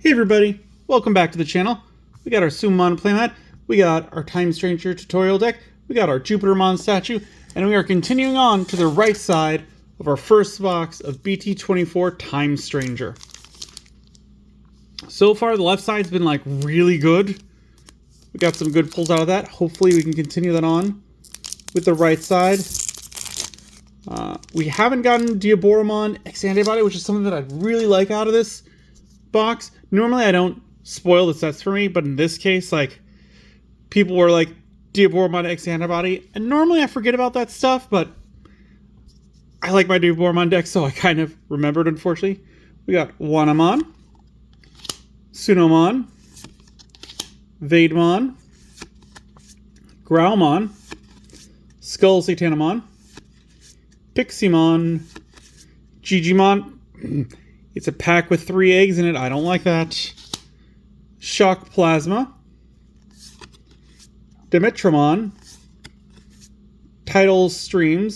Hey everybody, welcome back to the channel. We got our Summon playmat, we got our Time Stranger tutorial deck, we got our Jupitermon statue, and we are continuing on to the right side of our first box of BT24 Time Stranger. So far the left side's been like really good. We got some good pulls out of that. Hopefully we can continue that on with the right side. We haven't gotten Digimon X Antibody, which is something that I'd really like out of this box. Normally I don't spoil the sets for me, but in this case, like, people were like, Digimon X Antibody, and normally I forget about that stuff, but I like my Digimon deck, so I kind of remembered, unfortunately. We got Wanamon, Sunomon, Vademon, Growlmon, Skull Satanamon, Piximon, Digimon. It's a pack with 3 eggs in it. I don't like that. Shock Plasma, Dimetramon, Tidal Stream,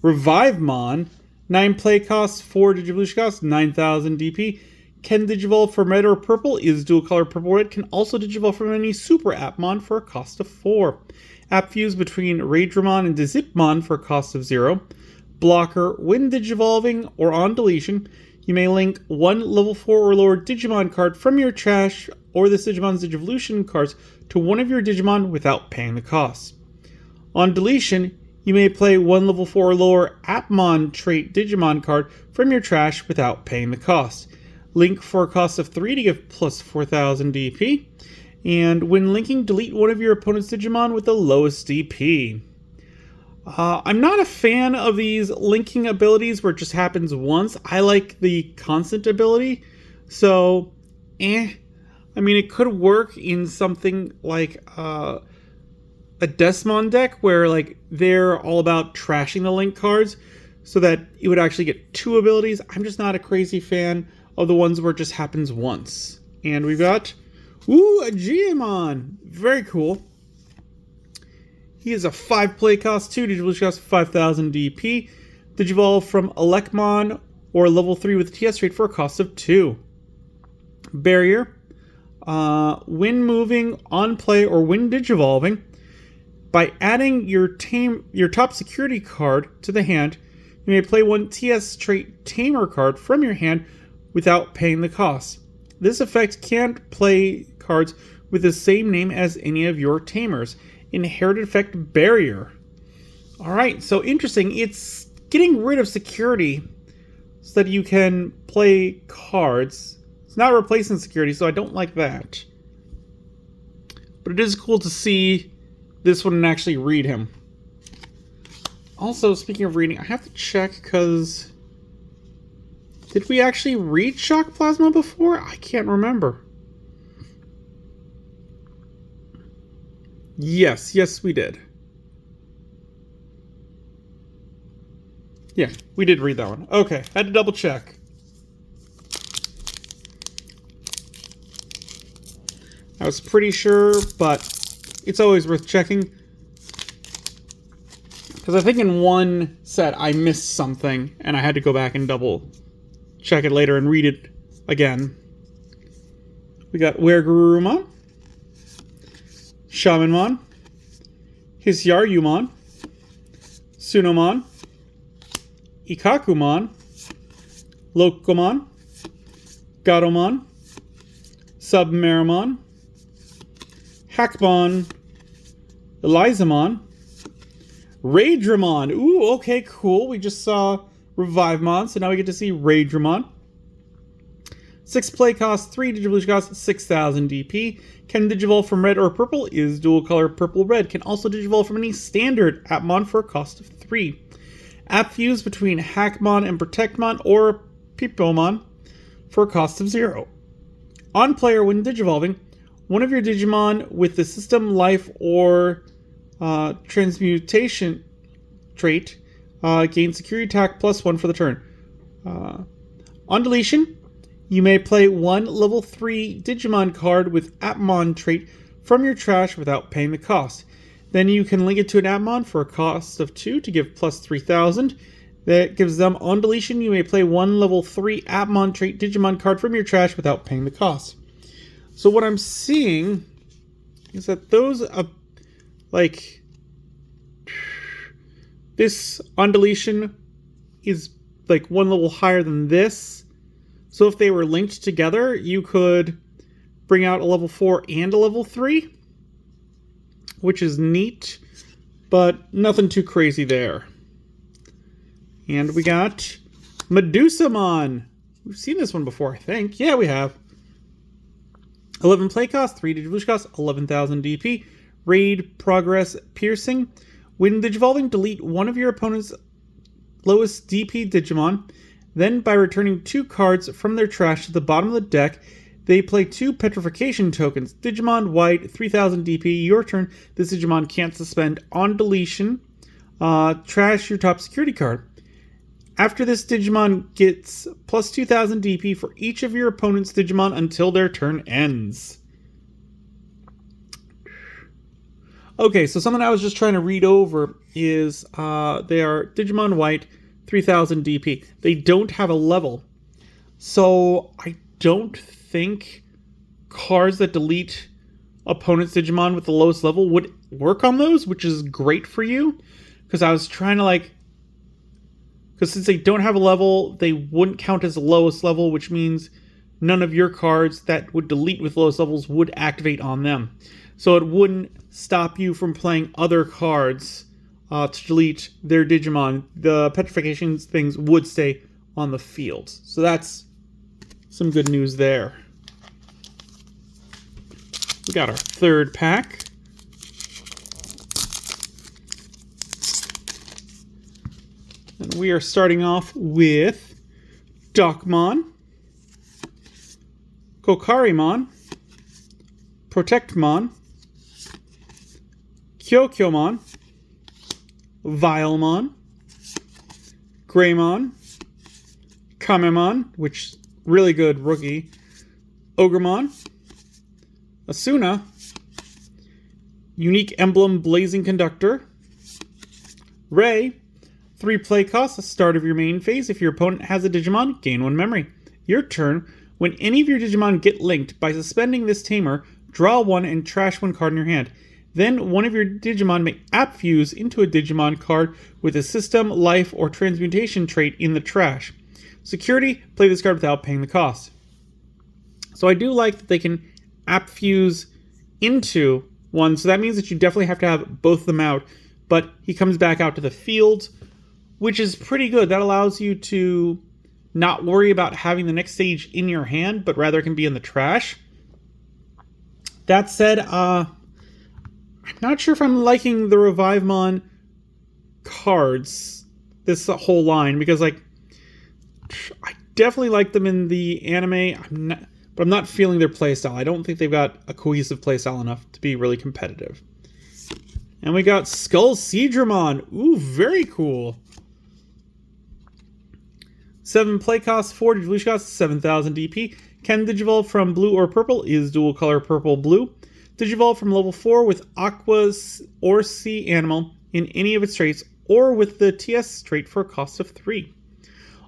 Revivemon, 9 play costs, 4 Digivolution costs, 9,000 DP. Can Digivolve from red or purple, is dual color purple red, can also Digivolve from any Super Appmon for a cost of 4. App fuse between Raidramon and Dizipmon for a cost of 0. Blocker, when Digivolving or on deletion, you may link one level 4 or lower Digimon card from your trash or this Digimon's Digivolution cards to one of your Digimon without paying the cost. On deletion, you may play one level 4 or lower Appmon trait Digimon card from your trash without paying the cost. Link for a cost of 3 to give plus 4,000 DP. And when linking, delete one of your opponent's Digimon with the lowest DP. I'm not a fan of these linking abilities where it just happens once. I like the constant ability. So, I mean, it could work in something like a Desmon deck where, like, they're all about trashing the link cards so that it would actually get 2 abilities. I'm just not a crazy fan of the ones where it just happens once. And we've got, a Digimon. Very cool. He is a 5 play cost, 2 Digivolution cost, 5,000 DP. Digivolve from Elecmon or level 3 with TS trait for a cost of 2. Barrier. When moving, on play, or when Digivolving, by adding your top security card to the hand, you may play one TS trait Tamer card from your hand without paying the cost. This effect can't play cards with the same name as any of your Tamers. Inherited effect Barrier. Alright, so interesting. It's getting rid of security so that you can play cards. It's not replacing security, so I don't like that. But it is cool to see this one and actually read him. Also, speaking of reading, I have to check because... did we actually read Shock Plasma before? I can't remember. Yes, we did. Yeah, we did read that one. Okay, had to double check. I was pretty sure, but it's always worth checking. Because I think in one set I missed something, and I had to go back and double check it later and read it again. We got Weregurumon, Shamanmon, Hisyaryumon, Sunomon, Ikakumon, Lokomon, Gatomon, Submarimon, Hackmon, Elizamon, Raidramon. Ooh, okay, cool. We just saw Revivemon, so now we get to see Raidramon. 6 play cost, 3 Digivolution cost, 6,000 DP. Can Digivolve from red or purple, is dual color purple-red. Can also Digivolve from any standard Appmon for a cost of 3. App fuse between Hackmon and Protectmon or Pipomon for a cost of 0. On player, when Digivolving, one of your Digimon with the System, Life, or Transmutation trait gains security attack +1 for the turn. On deletion, you may play one level 3 Digimon card with Appmon trait from your trash without paying the cost. Then you can link it to an Appmon for a cost of 2 to give plus 3,000. That gives them, on deletion, you may play one level 3 Appmon trait Digimon card from your trash without paying the cost. So what I'm seeing is that those, this on deletion is like one level higher than this. So if they were linked together, you could bring out a level 4 and a level 3, which is neat, but nothing too crazy there. And we got Medusamon. We've seen this one before, I think. Yeah, we have. 11 play cost, 3 Digivolution cost, 11,000 DP. Raid Progress Piercing. When Digivolving, delete one of your opponent's lowest DP Digimon. Then, by returning 2 cards from their trash to the bottom of the deck, they play 2 Petrification tokens. Digimon White, 3,000 DP. Your turn. This Digimon can't suspend on deletion. Trash your top security card. After this, Digimon gets plus 2,000 DP for each of your opponent's Digimon until their turn ends. Okay, so something I was just trying to read over is they are Digimon White, 3,000 DP. They don't have a level. So I don't think cards that delete opponent's Digimon with the lowest level would work on those, which is great for you. Because I was trying to because since they don't have a level, they wouldn't count as the lowest level, which means none of your cards that would delete with lowest levels would activate on them. So it wouldn't stop you from playing other cards to delete their Digimon. The petrification things would stay on the field. So that's some good news there. We got our third pack. And we are starting off with Docmon, Kokarimon, Protectmon, Kyokyomon, Vilemon, Greymon, Kamemon, which really good rookie, Ogremon, Asuna, Unique Emblem Blazing Conductor, Ray. 3 play costs, the start of your main phase. If your opponent has a Digimon, gain 1 memory. Your turn, when any of your Digimon get linked, by suspending this tamer, draw 1 and trash 1 card in your hand. Then one of your Digimon may app fuse into a Digimon card with a system, life, or transmutation trait in the trash. Security, play this card without paying the cost. So I do like that they can app fuse into one, so that means that you definitely have to have both of them out, but he comes back out to the field, which is pretty good. That allows you to not worry about having the next stage in your hand, but rather can be in the trash. That said, I'm not sure if I'm liking the Revivemon cards, this whole line, because I definitely like them in the anime, but I'm not feeling their playstyle. I don't think they've got a cohesive playstyle enough to be really competitive. And we got Skull Seedramon. Ooh, very cool. 7 play costs, 4 Digivolution costs, 7,000 DP. Can Digivolve from blue or purple, is dual color purple-blue. Digivolve from level 4 with Aqua or Sea Animal in any of its traits, or with the TS trait for a cost of 3.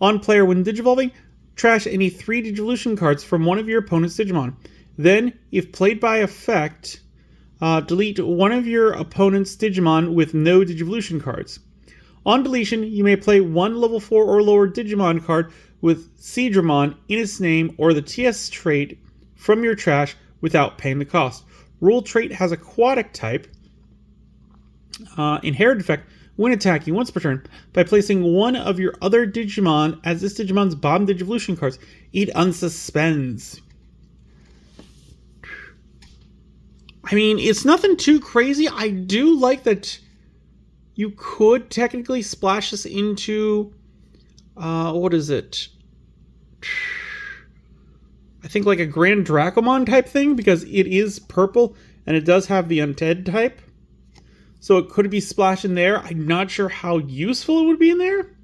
On player, when Digivolving, trash any 3 Digivolution cards from one of your opponent's Digimon. Then, if played by effect, delete one of your opponent's Digimon with no Digivolution cards. On deletion, you may play 1 level 4 or lower Digimon card with Seedramon in its name or the TS trait from your trash without paying the cost. Rule trait has aquatic type. Inherited effect, when attacking once per turn, by placing one of your other Digimon as this Digimon's bottom Digivolution cards, it unsuspends. I mean, it's nothing too crazy. I do like that you could technically splash this into, what is it? I think like a Grand Dracomon type thing, because it is purple and it does have the Undead type. So it could be splashed in there. I'm not sure how useful it would be in there.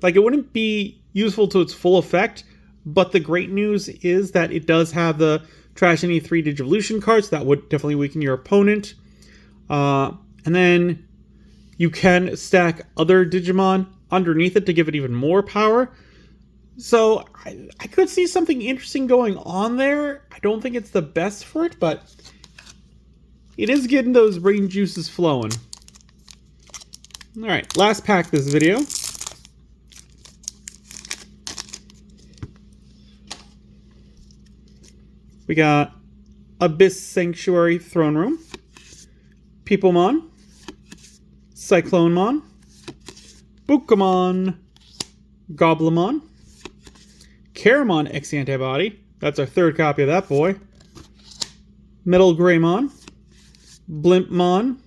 It wouldn't be useful to its full effect, but the great news is that it does have the trash any 3 Digivolution cards. That would definitely weaken your opponent. And then You can stack other Digimon underneath it to give it even more power. So I could see something interesting going on there. I don't think it's the best for it, but it is getting those brain juices flowing. Alright, last pack this video. We got Abyss Sanctuary Throne Room, Peoplemon, Cyclonemon, Bukamon, Goblimon, Caramon X Antibody, that's our third copy of that boy, Metal Greymon, Blimpmon,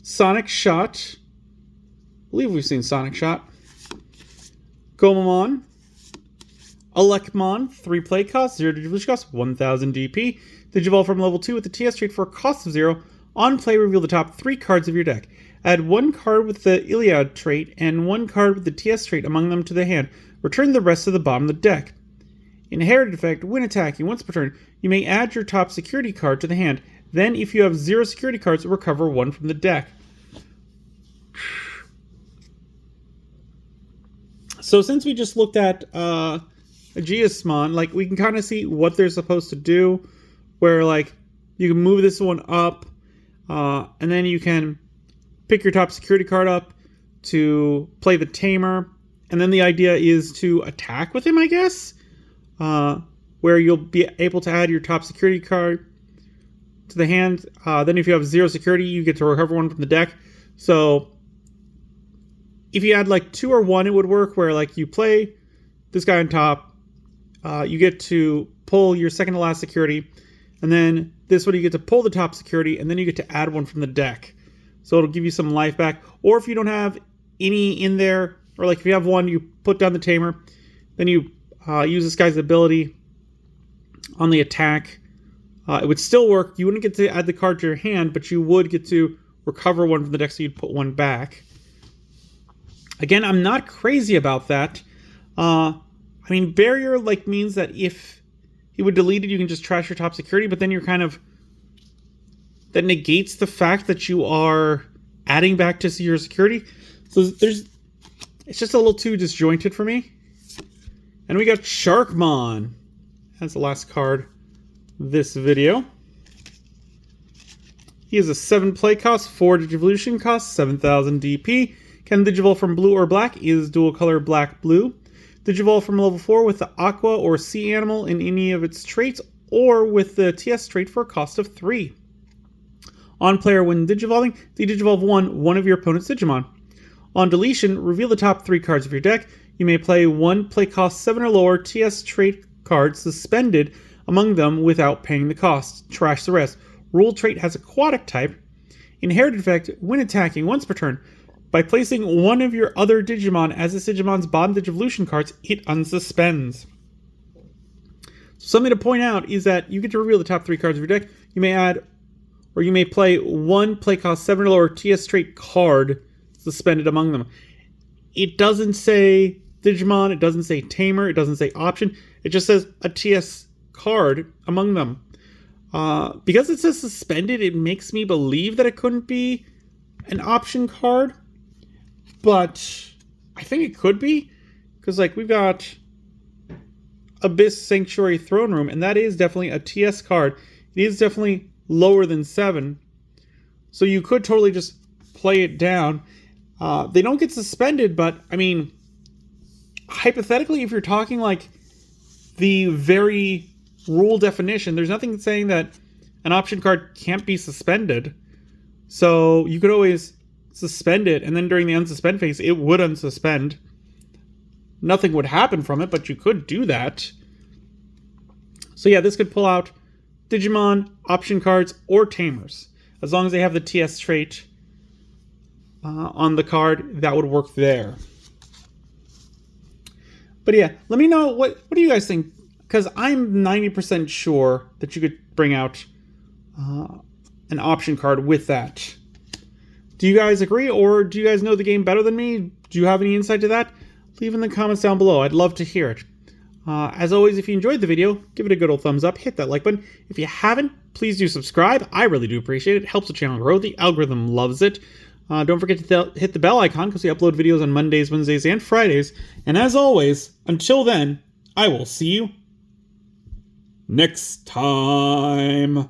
Sonic Shot, I believe we've seen Sonic Shot, Gomamon, Elecmon, 3 play cost, 0 Digivolution cost, 1000 DP. Digivolve from level 2 with the TS trait for a cost of 0. On play, reveal the top 3 cards of your deck. Add 1 card with the Iliad trait and 1 card with the TS trait among them to the hand. Return the rest to the bottom of the deck. Inherited effect, when attacking once per turn, you may add your top security card to the hand. Then, if you have 0 security cards, recover 1 from the deck. So since we just looked at Aegismon, like, we can kind of see what they're supposed to do, where, like, you can move this one up, and then you can pick your top security card up to play the Tamer, and then the idea is to attack with him, I guess, where you'll be able to add your top security card to the hand. Then if you have 0 security, you get to recover 1 from the deck. So if you add, like, 2 or 1, it would work, where, like, you play this guy on top, you get to pull your second to last security, and then this one you get to pull the top security, and then you get to add 1 from the deck. So it'll give you some life back. Or if you don't have any in there, or like if you have 1, you put down the Tamer, then you use this guy's ability on the attack. It would still work. You wouldn't get to add the card to your hand, but you would get to recover 1 from the deck, so you'd put 1 back. Again, I'm not crazy about that. I mean, barrier, like, means that if he would delete it, you can just trash your top security, but then you're kind of... that negates the fact that you are adding back to your security. So it's just a little too disjointed for me. And we got Sharkmon. That's the last card this video. He is a 7 play cost, 4 Digivolution cost, 7000 DP. Can Digivolve from blue or black, is dual color black-blue. Digivolve from level 4 with the Aqua or Sea Animal in any of its traits, or with the TS trait for a cost of 3. On player, when Digivolving, Digivolve 1 of your opponent's Digimon. On deletion, reveal the top 3 cards of your deck. You may play 1 play cost 7 or lower TS trait card suspended among them without paying the cost. Trash the rest. Rule trait has aquatic type. Inherited effect, when attacking once per turn. By placing 1 of your other Digimon as this Digimon's bottom Digivolution cards, it unsuspends. Something to point out is that you get to reveal the top 3 cards of your deck. You may add, or you may play 1 play cost 7 or lower TS trait card suspended among them. It doesn't say Digimon, it doesn't say Tamer, it doesn't say option. It just says a TS card among them. Because it says suspended, it makes me believe that it couldn't be an option card. But I think it could be. Because, like, we've got Abyss Sanctuary Throne Room, and that is definitely a TS card. It is definitely lower than 7. So you could totally just play it down. They don't get suspended, but, I mean, hypothetically, if you're talking, like, the very rule definition, there's nothing saying that an option card can't be suspended. So you could always suspend it, and then during the unsuspend phase, it would unsuspend. Nothing would happen from it, but you could do that. So yeah, this could pull out Digimon, option cards, or Tamers. As long as they have the TS trait on the card, that would work there. But yeah, let me know, what do you guys think? Because I'm 90% sure that you could bring out an option card with that. Do you guys agree, or do you guys know the game better than me? Do you have any insight to that? Leave in the comments down below. I'd love to hear it. As always, if you enjoyed the video, give it a good old thumbs up, hit that like button. If you haven't, please do subscribe. I really do appreciate it. It helps the channel grow. The algorithm loves it. Don't forget to hit the bell icon because we upload videos on Mondays, Wednesdays, and Fridays. And as always, until then, I will see you next time.